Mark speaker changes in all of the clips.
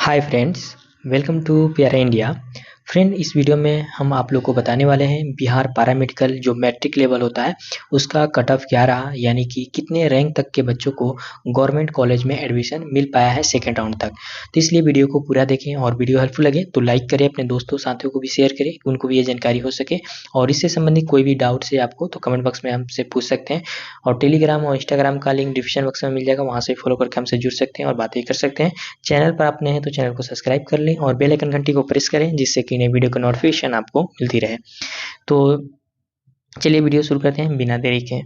Speaker 1: Hi friends, welcome to प्यारा India. Friend, इस video में हम आप लोग को बताने वाले हैं बिहार पैरामेडिकल जो मैट्रिक लेवल होता है उसका कट ऑफ क्या रहा, यानी कि कितने रैंक तक के बच्चों को गवर्नमेंट कॉलेज में एडमिशन मिल पाया है सेकेंड राउंड तक। तो इसलिए वीडियो को पूरा देखें और वीडियो हेल्पफुल लगे तो लाइक करें, अपने दोस्तों साथियों को भी शेयर करें, उनको भी ये जानकारी हो सके। और इससे संबंधित कोई भी डाउट्स है आपको तो कमेंट बॉक्स में हमसे पूछ सकते हैं। और टेलीग्राम और इंस्टाग्राम का लिंक डिस्क्रिप्शन बॉक्स में मिल जाएगा, वहाँ से फॉलो करके हमसे जुड़ सकते हैं और बातें कर सकते हैं। चैनल पर आप नए हैं तो चैनल को सब्सक्राइब कर लें और बेल आइकन घंटी को प्रेस करें, जिससे कि नई वीडियो का नोटिफिकेशन आपको मिलती रहे। तो चलिए वीडियो शुरू करते हैं बिना देरी के।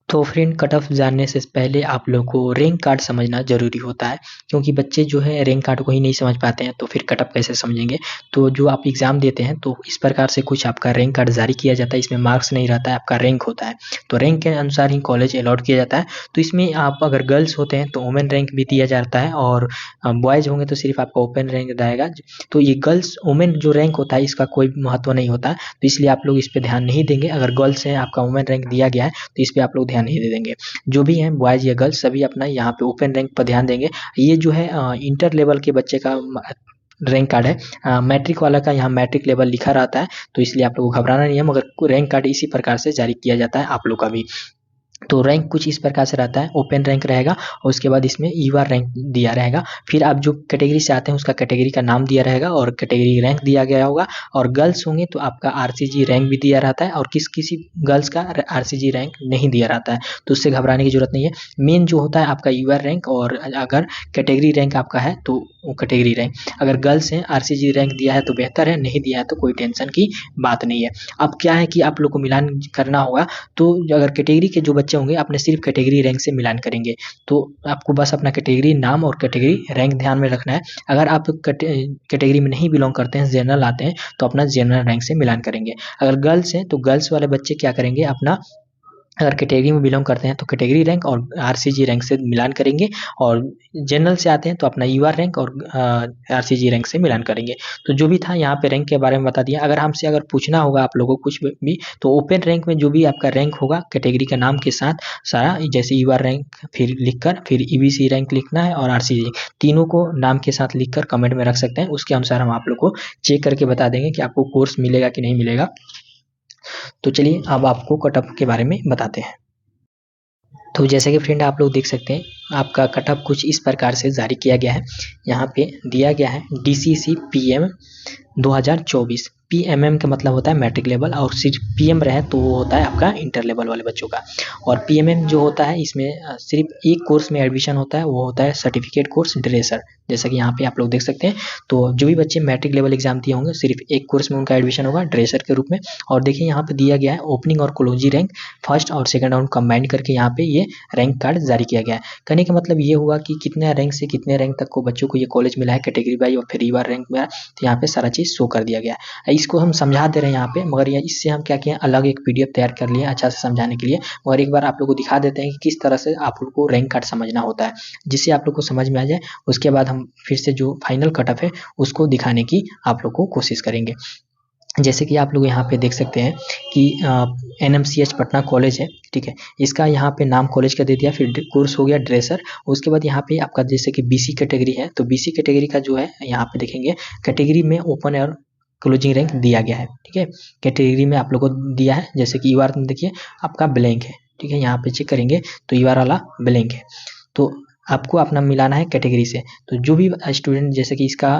Speaker 1: तो फ्रेंड, कट ऑफ जानने से पहले आप लोगों को रैंक कार्ड समझना ज़रूरी होता है, क्योंकि बच्चे जो है रैंक कार्ड को ही नहीं समझ पाते हैं तो फिर कट ऑफ कैसे समझेंगे। तो जो आप एग्ज़ाम देते हैं तो इस प्रकार से कुछ आपका रैंक कार्ड जारी किया जाता है, इसमें मार्क्स नहीं रहता है, आपका रैंक होता है। तो रैंक के अनुसार ही कॉलेज अलॉट किया जाता है। तो इसमें आप अगर गर्ल्स होते हैं तो वुमेन रैंक भी दिया जाता है, और बॉयज़ होंगे तो सिर्फ आपका ओपन रैंक रहेगा। तो ये गर्ल्स वुमेन जो रैंक होता है इसका कोई महत्व नहीं होता, तो इसलिए आप लोग इस पर ध्यान नहीं देंगे। अगर गर्ल्स हैं, आपका वुमेन रैंक दिया गया है तो इस पर आप लोग ध्यान नहीं दे देंगे। जो भी हैं बॉयज़ या गर्ल्स सभी अपना यहाँ पे ओपन रैंक पर ध्यान देंगे। ये जो है इंटर लेवल के बच्चे का रैंक कार्ड है। मैट्रिक वाला का यहाँ मैट्रिक लेवल लिखा रहता है, तो इसलिए आप लोगों को घबराना नहीं है, मगर रैंक कार्ड इसी प्रकार से जारी किया जाता है आप लोग का भी। तो रैंक कुछ इस प्रकार से रहता है, ओपन रैंक रहेगा और उसके बाद इसमें यूआर रैंक दिया रहेगा। फिर आप जो कैटेगरी से आते हैं उसका कैटेगरी का नाम दिया रहेगा और कैटेगरी रैंक दिया गया होगा। और गर्ल्स होंगे तो आपका आरसीजी रैंक भी दिया रहता है, और किसी गर्ल्स का आरसीजी रैंक नहीं दिया रहता है, तो उससे घबराने की जरूरत नहीं है। मेन जो होता है आपका यूआर रैंक, और अगर कैटेगरी रैंक आपका है तो वो कैटेगरी रैंक। अगर गर्ल्स हैं, आरसीजी रैंक दिया है तो बेहतर है, नहीं दिया है तो कोई टेंशन की बात नहीं है। अब क्या है कि आप लोग को मिलान करना होगा, तो अगर कैटेगरी के जो बच्चे होंगे अपने सिर्फ कैटेगरी रैंक से मिलान करेंगे। तो आपको बस अपना कैटेगरी नाम और कैटेगरी रैंक ध्यान में रखना है। अगर आप कैटेगरी में नहीं बिलोंग करते हैं, जनरल आते हैं, तो अपना जनरल रैंक से मिलान करेंगे। अगर गर्ल्स हैं तो गर्ल्स वाले बच्चे क्या करेंगे, अपना अगर कैटेगरी में बिलोंग करते हैं तो कैटेगरी रैंक और आरसीजी रैंक से मिलान करेंगे, और जनरल से आते हैं तो अपना यूआर रैंक और आरसीजी रैंक से मिलान करेंगे। तो जो भी था यहाँ पे रैंक के बारे में बता दिया। अगर हमसे अगर पूछना होगा आप लोगों को कुछ भी, तो ओपन रैंक में जो भी आपका रैंक होगा कैटेगरी का नाम के साथ सारा, जैसे यूआर रैंक फिर लिखकर फिर ईबीसी रैंक लिखना है और आरसीजी, तीनों को नाम के साथ लिखकर कमेंट में रख सकते हैं। उसके अनुसार हम आप लोग को चेक करके बता देंगे कि आपको कोर्स मिलेगा कि नहीं मिलेगा। तो चलिए अब आपको कट ऑफ के बारे में बताते हैं। तो जैसे कि फ्रेंड आप लोग देख सकते हैं, आपका कट ऑफ कुछ इस प्रकार से जारी किया गया है। यहाँ पे दिया गया है डीसीसी पीएम 2024। पीएमएम का मतलब होता है मैट्रिक लेवल, और सिर्फ पीएम रहे तो वो होता है आपका इंटर लेवल वाले बच्चों का। और पीएमएम जो होता है इसमें सिर्फ एक कोर्स में एडमिशन होता है, वो होता है सर्टिफिकेट कोर्स ड्रेसर। जैसा कि यहाँ पे आप लोग देख सकते हैं, तो जो भी बच्चे मैट्रिक लेवल एग्जाम दिए होंगे सिर्फ एक कोर्स में उनका एडमिशन होगा ड्रेसर के रूप में। और देखिए यहाँ पे दिया गया है ओपनिंग और क्लोजिंग रैंक फर्स्ट और सेकंड राउंड कंबाइन करके यहाँ पे ये रैंक कार्ड जारी किया गया है। कहने का मतलब ये हुआ कि कितने रैंक से कितने रैंक तक को बच्चों को ये कॉलेज मिला है कैटेगरी वाइज, और फिर यूआर रैंक मिला, तो यहाँ पे सारा चीज़ शो कर दिया गया है। इसको हम समझा दे रहे हैं यहाँ पे, मगर इससे हम क्या किए, अलग एक पीडीएफ तैयार कर लिए अच्छा से समझाने के लिए। और एक बार आप लोग को दिखा देते हैं कि किस तरह से आप लोग को रैंक कार्ड समझना होता है, जिससे आप लोग को समझ में आ जाए। उसके बाद हम फिर से जो फाइनल कट ऑफ है उसको दिखाने की आप लोग को कोशिश करेंगे। जैसे कि आप लोग यहाँ पे देख सकते हैं कि एनएमसीएच पटना कॉलेज है, ठीक है। इसका यहाँ पे नाम कॉलेज का दे दिया, फिर कोर्स हो गया ड्रेसर। उसके बाद यहाँ पे आपका जैसे कि बीसी कैटेगरी है, तो बीसी कैटेगरी का जो है यहाँ पे देखेंगे कैटेगरी में ओपन और क्लोजिंग रैंक दिया गया है, ठीक है। कैटेगरी में आप लोग को दिया है, जैसे कि यूआर में देखिए आपका ब्लैंक है, ठीक है। यहाँ पे चेक करेंगे तो यूआर वाला ब्लैंक है, तो आपको अपना मिलाना है कैटेगरी से। तो जो भी स्टूडेंट, जैसे कि इसका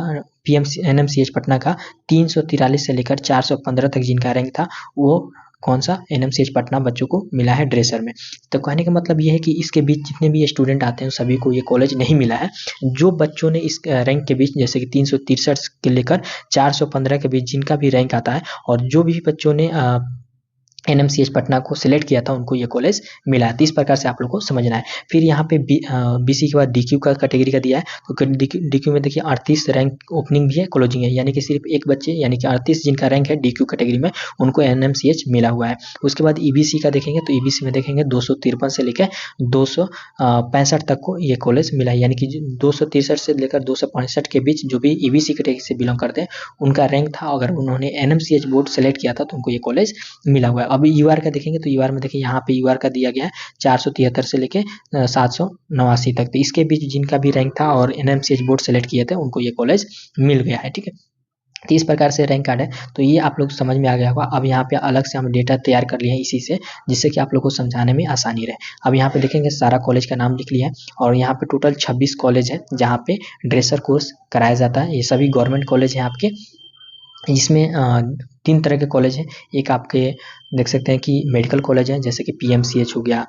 Speaker 1: एनएमसीएच पटना का 343 से लेकर 415 तक जिनका रैंक था, वो कौन सा एनएमसीएच पटना बच्चों को मिला है ड्रेसर में। तो कहने का मतलब ये है कि इसके बीच जितने भी स्टूडेंट आते हैं सभी को ये कॉलेज नहीं मिला है। जो बच्चों ने इस रैंक के बीच, जैसे कि 363 के लेकर 415 के बीच जिनका भी रैंक आता है, और जो भी बच्चों ने एनएमसीएच पटना को सिलेक्ट किया था, उनको ये कॉलेज मिला है। तो इस प्रकार से आप लोग को समझना है। फिर यहाँ पे बीसी के बाद डीक्यू का कैटेगरी का दिया है, तो डीक्यू में देखिए 38 रैंक ओपनिंग भी है, क्लोजिंग है, यानी कि सिर्फ एक बच्चे, यानी कि 38 जिनका रैंक है डीक्यू कैटेगरी में, उनको एनएमसीएच मिला हुआ है। उसके बाद ईबीसी का देखेंगे तो ईबीसी में देखेंगे 253 से लेकर 265 तक को ये कॉलेज मिला है, यानी कि 263 से लेकर 265 के बीच जो भी ईबीसी कैटेगरी से बिलोंग करते हैं उनका रैंक था। अगर उन्होंने एनएमसीएच बोर्ड सेलेक्ट किया था तो उनको ये कॉलेज मिला हुआ है। अब यूआर का देखेंगे तो यूआर में देखिए यहाँ पे यूआर का दिया गया है 473 से लेके 789 तक। तो इसके बीच जिनका भी रैंक था और एनएमसीएच बोर्ड सेलेक्ट किए थे उनको ये कॉलेज मिल गया है, ठीक है। तो इस प्रकार से रैंक कार्ड है। तो ये आप लोग समझ में आ गया होगा। अब यहाँ पे अलग से हम डेटा तैयार कर लिए हैं इसी से, जिससे कि आप लोग को समझाने में आसानी रहे। अब यहाँ पे देखेंगे सारा कॉलेज का नाम लिख लिया है और यहाँ पे टोटल 26 कॉलेज है जहाँ पे ड्रेसर कोर्स कराया जाता है। ये सभी गवर्नमेंट कॉलेज हैं आपके। इसमें 3 तरह के कॉलेज हैं। एक आपके देख सकते हैं कि मेडिकल कॉलेज है, जैसे कि पीएमसीएच हो गया,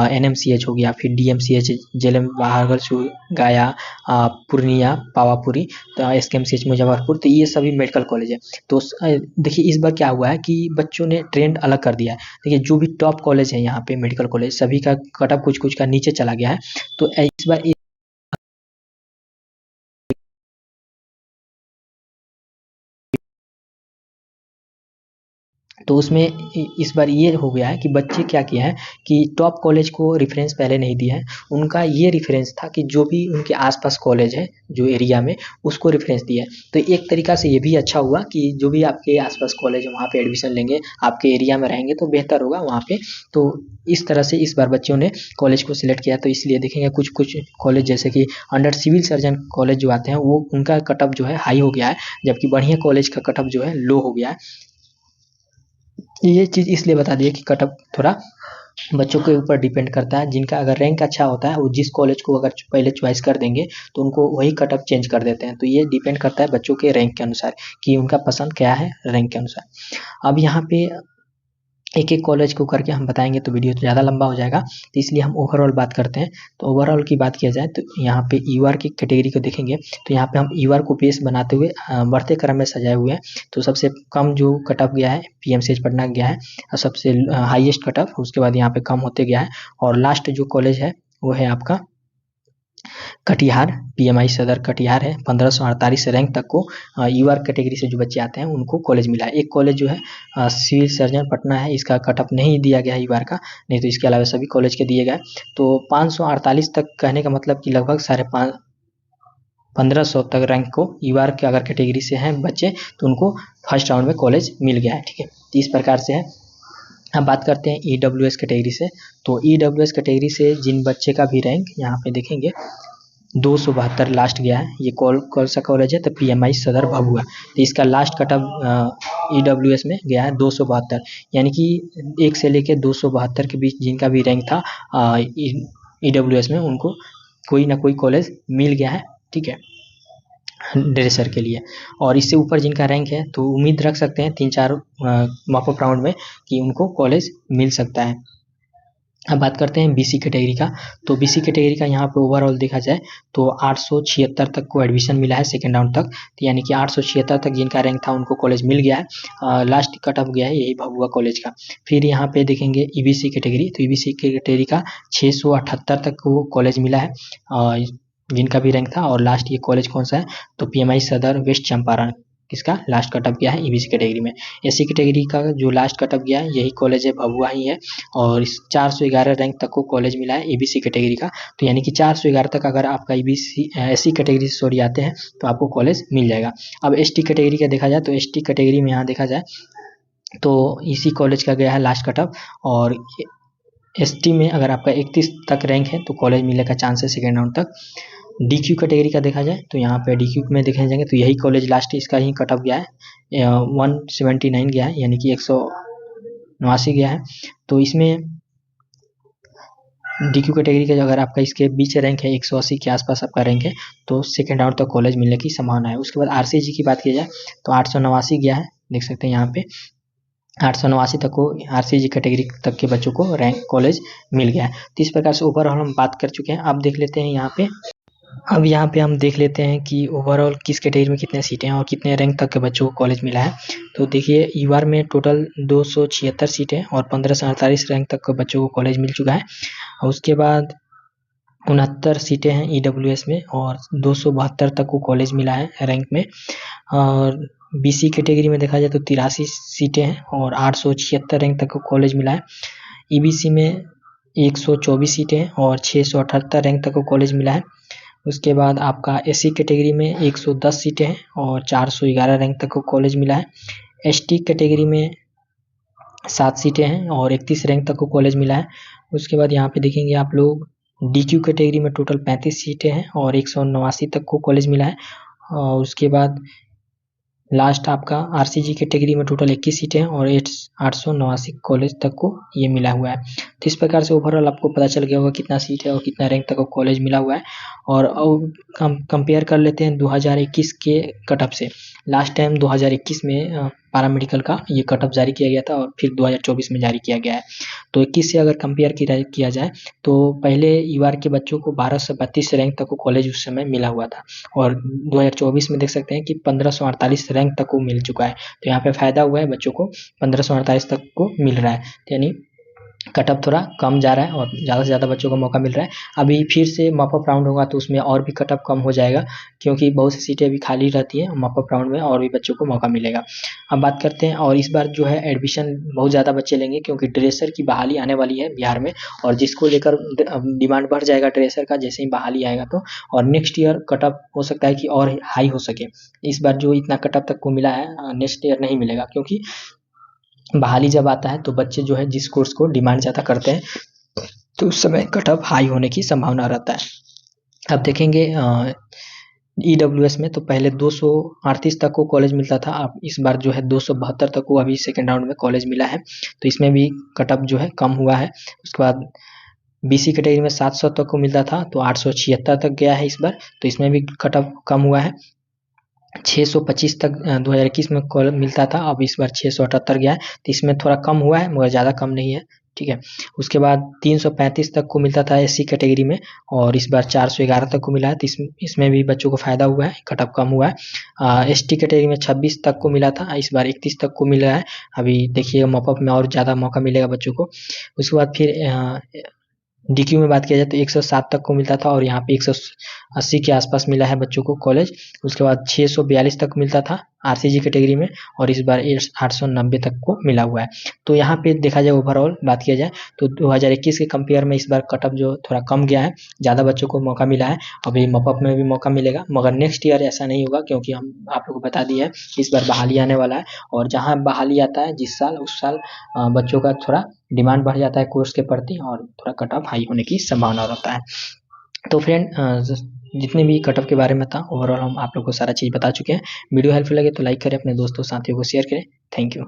Speaker 1: एनएमसीएच हो गया, फिर डीएमसीएच, जेएलएम बहादुरपुर गया, पूर्णिया, पावापुरी, तो एसकेएमसीएच मुजफ्फरपुर। तो ये सभी मेडिकल कॉलेज है। तो देखिए इस बार क्या हुआ है कि बच्चों ने ट्रेंड अलग कर दिया है। देखिए जो भी टॉप कॉलेज है यहाँ पे मेडिकल कॉलेज, सभी का कट ऑफ कुछ का नीचे चला गया है। तो इस बार तो उसमें इस बार ये हो गया है कि बच्चे क्या किया है कि टॉप कॉलेज को रेफरेंस पहले नहीं दिया है। उनका ये रेफरेंस था कि जो भी उनके आसपास कॉलेज है जो एरिया में, उसको रेफरेंस दिया है। तो एक तरीका से ये भी अच्छा हुआ कि जो भी आपके आसपास कॉलेज है वहाँ पे एडमिशन लेंगे, आपके एरिया में रहेंगे तो बेहतर होगा वहाँ पे। तो इस तरह से इस बार बच्चों ने कॉलेज को सिलेक्ट किया। तो इसलिए देखेंगे कुछ कुछ कॉलेज जैसे कि अंडर सिविल सर्जन कॉलेज जो आते हैं वो उनका कट ऑफ जो है हाई हो गया है, जबकि बढ़िया कॉलेज का कट ऑफ जो है लो हो गया है। ये चीज़ इसलिए बता दिए कि कट ऑफ थोड़ा बच्चों के ऊपर डिपेंड करता है। जिनका अगर रैंक अच्छा होता है वो जिस कॉलेज को अगर पहले चॉइस कर देंगे तो उनको वही कट ऑफ चेंज कर देते हैं। तो ये डिपेंड करता है बच्चों के रैंक के अनुसार कि उनका पसंद क्या है रैंक के अनुसार। अब यहाँ पे एक एक कॉलेज को करके हम बताएंगे तो वीडियो तो ज़्यादा लंबा हो जाएगा, तो इसलिए हम ओवरऑल बात करते हैं। तो ओवरऑल की बात किया जाए तो यहाँ पे यूआर की कैटेगरी को देखेंगे तो यहाँ पे हम यूआर को बेस बनाते हुए बढ़ते क्रम में सजाए हुए हैं। तो सबसे कम जो कट ऑफ गया है पीएमसीएच पटना गया है और सबसे हाईएस्ट कट ऑफ, उसके बाद यहाँ पे कम होते गया है और लास्ट जो कॉलेज है वो है आपका कटिहार, पीएमआई सदर कटिहार है। 1548 रैंक तक को यूआर कैटेगरी से जो बच्चे आते हैं उनको कॉलेज मिला है। एक कॉलेज जो है सिविल सर्जन पटना है, इसका कट ऑफ नहीं दिया गया है यूआर का, नहीं तो इसके अलावा सभी कॉलेज के दिए गए। तो 548 तक कहने का मतलब कि लगभग 1500 तक रैंक को यूआर के अगर कैटेगरी से हैं बच्चे तो उनको फर्स्ट राउंड में कॉलेज मिल गया है, ठीक है। तो इस प्रकार से है। अब बात करते हैं ईडब्ल्यूएस कैटेगरी से। तो ईडब्ल्यूएस कैटेगरी से जिन बच्चे का भी रैंक यहाँ पे देखेंगे 272 लास्ट गया है, ये कौन सा कॉलेज है तो पीएमआई सदर भभुआ। तो इसका लास्ट कट ऑफ ईडब्ल्यूएस में गया है 272, यानी कि 1 से लेकर 272 के बीच जिनका भी रैंक था ईडब्ल्यूएस में उनको कोई ना कोई कॉलेज मिल गया है, ठीक है, ड्रेसर के लिए। और इससे ऊपर जिनका रैंक है तो उम्मीद रख सकते हैं 3-4 मॉपअप राउंड में कि उनको कॉलेज मिल सकता है। अब बात करते हैं बीसी कैटेगरी का। तो बीसी कैटेगरी का यहाँ पे ओवरऑल देखा जाए तो 876 तक को एडमिशन मिला है सेकेंड राउंड तक, तो यानी कि 876 तक जिनका रैंक था उनको कॉलेज मिल गया है। लास्ट कट ऑफ गया है यही भभुआ कॉलेज का। फिर यहाँ पे देखेंगे ईबीसी कैटेगरी, तो ईबीसी कैटेगरी का 678 तक को कॉलेज मिला है जिनका भी रैंक था। और लास्ट ये कॉलेज कौन सा है तो पीएमआई सदर वेस्ट चंपारण, इसका लास्ट कट ऑफ गया है ईबीसी कैटेगरी में। एससी कैटेगरी का जो लास्ट कट ऑफ गया है यही कॉलेज है भभुआ ही है और इस 411 रैंक तक को कॉलेज मिला है ईबीसी कैटेगरी का। तो यानी कि 411 तक अगर आपका ईबीसी एससी कैटेगरी से सॉरी आते हैं तो आपको कॉलेज मिल जाएगा। अब एसटी कैटेगरी का देखा जाए तो एसटी कैटेगरी में यहाँ देखा जाए तो इसी कॉलेज का गया है लास्ट कट ऑफ। और एसटी में अगर आपका 31 तक रैंक है तो कॉलेज मिलने का चांस है सेकेंड राउंड तक। डीक्यू कैटेगरी का देखा जाए तो यहाँ पे डीक्यू में देखने जाएंगे तो यही कॉलेज लास्ट इसका ही कट ऑफ गया है 179 गया है, यानी कि 189 गया है। तो इसमें डीक्यू कैटेगरी का अगर आपका इसके बीच रैंक है 180 के आसपास आपका रैंक है तो सेकेंड राउंड तक कॉलेज मिलने की संभावना है। उसके बाद आरसीजी की बात की जाए तो 889 गया है, देख सकते हैं यहाँ पे 889 तक को आरसीजी कैटेगरी तक के बच्चों को रैंक कॉलेज मिल गया है। तो इस प्रकार से ओवरऑल हम बात कर चुके हैं। अब देख लेते हैं यहाँ पे, अब यहाँ पे हम देख लेते हैं कि ओवरऑल किस कैटेगरी में कितने सीटें हैं और कितने रैंक तक के बच्चों को कॉलेज मिला है। तो देखिए यूआर में टोटल 276 सीटें और 1548 रैंक तक के बच्चों को कॉलेज मिल चुका है। और उसके बाद 69 सीटें हैं ईडब्ल्यूएस में और 272 तक को कॉलेज मिला है रैंक में। और बीसी कैटेगरी में देखा जाए तो 83 सीटें हैं और 876 रैंक तक को कॉलेज मिला है। ईबीसी में 124 सीटें हैं और 678 रैंक तक को कॉलेज मिला है। उसके बाद आपका एससी कैटेगरी में 110 सीटें हैं और 411 रैंक तक को कॉलेज मिला है। एसटी कैटेगरी में 7 सीटें हैं और 31 रैंक तक को कॉलेज मिला है। उसके बाद यहाँ पे देखेंगे आप लोग DQ कैटेगरी में टोटल 35 सीटें हैं और 189 तक को कॉलेज मिला है। और उसके बाद लास्ट आपका RCG कैटेगरी में टोटल 21 सीटें हैं और 889 कॉलेज तक को ये मिला हुआ है। तो इस प्रकार से ओवरऑल आपको पता चल गया होगा कितना सीट है और कितना रैंक तक को कॉलेज मिला हुआ है। और कंपेयर कर लेते हैं 2021 के कट ऑफ से। लास्ट टाइम 2021 में पैरामेडिकल का ये कट ऑफ जारी किया गया था और फिर 2024 में जारी किया गया है। तो 21 से अगर कंपेयर किया जाए तो पहले UR के बच्चों को 1232 रैंक तक को कॉलेज उस समय मिला हुआ था और 2024 में देख सकते हैं कि 1548 रैंक तक को मिल चुका है। तो यहाँ पे फायदा हुआ है, बच्चों को 1548 तक को मिल रहा है, यानी कट ऑफ थोड़ा कम जा रहा है और ज़्यादा से ज़्यादा बच्चों को मौका मिल रहा है। अभी फिर से मॉप अप राउंड होगा तो उसमें और भी कट ऑफ कम हो जाएगा, क्योंकि बहुत सी सीटें अभी खाली रहती हैं। मॉप अप राउंड में और भी बच्चों को मौका मिलेगा। अब बात करते हैं, और इस बार जो है एडमिशन बहुत ज़्यादा बच्चे लेंगे, क्योंकि ड्रेसर की बहाली आने वाली है बिहार में, और जिसको लेकर डिमांड बढ़ जाएगा ड्रेसर का जैसे ही बहाली आएगा तो। और नेक्स्ट ईयर कट ऑफ हो सकता है कि और हाई हो सके। इस बार जो इतना कट ऑफ तक को मिला है नेक्स्ट ईयर नहीं मिलेगा, क्योंकि बहाली जब आता है तो बच्चे जो है जिस कोर्स को डिमांड ज़्यादा करते हैं तो उस समय कट ऑफ हाई होने की संभावना रहता है। अब देखेंगे EWS में तो पहले 238 तक को कॉलेज मिलता था, अब इस बार जो है 272 तक को अभी सेकेंड राउंड में कॉलेज मिला है। तो इसमें भी कट ऑफ जो है कम हुआ है। उसके बाद BC कैटेगरी में 700 तक को मिलता था तो 876 तक गया है इस बार, तो इसमें भी कट ऑफ कम हुआ है। 625 तक 2021 में कॉलेज मिलता था, अब इस बार 678 गया है, तो इसमें थोड़ा कम हुआ है मगर ज़्यादा कम नहीं है, ठीक है। उसके बाद 335 तक को मिलता था SC कैटेगरी में और इस बार 411 तक को मिला है, तो इसमें भी बच्चों को फ़ायदा हुआ है, कट ऑफ कम हुआ है। ST कैटेगरी में 26 तक को मिला था, इस बार 31 तक को मिला है। अभी देखिए मॉप अप में और ज़्यादा मौका मिलेगा बच्चों को। उसके बाद फिर DQ में बात किया जाए तो 107 तक को मिलता था और यहाँ पे 180 के आसपास मिला है बच्चों को कॉलेज। उसके बाद 642 तक मिलता था RCG कैटेगरी में और इस बार 890 तक को मिला हुआ है। तो यहाँ पे देखा जाए ओवरऑल बात किया जाए तो 2021 के कंपेयर में इस बार कट ऑफ जो थोड़ा कम गया है, ज़्यादा बच्चों को मौका मिला है। अभी मॉप अप में भी मौका मिलेगा, मगर नेक्स्ट ईयर ऐसा नहीं होगा, क्योंकि हम आप लोगों को बता दिए है कि इस बार बहाली आने वाला है और जहाँ बहाली आता है जिस साल उस साल बच्चों का थोड़ा डिमांड बढ़ जाता है कोर्स के प्रति और थोड़ा कट ऑफ हाई होने की संभावना रहता है। तो फ्रेंड जितने भी कट ऑफ के बारे में था ओवरऑल हम आप लोग को सारा चीज़ बता चुके हैं। वीडियो हेल्पफुल लगे तो लाइक करें, अपने दोस्तों साथियों को शेयर करें। Thank you.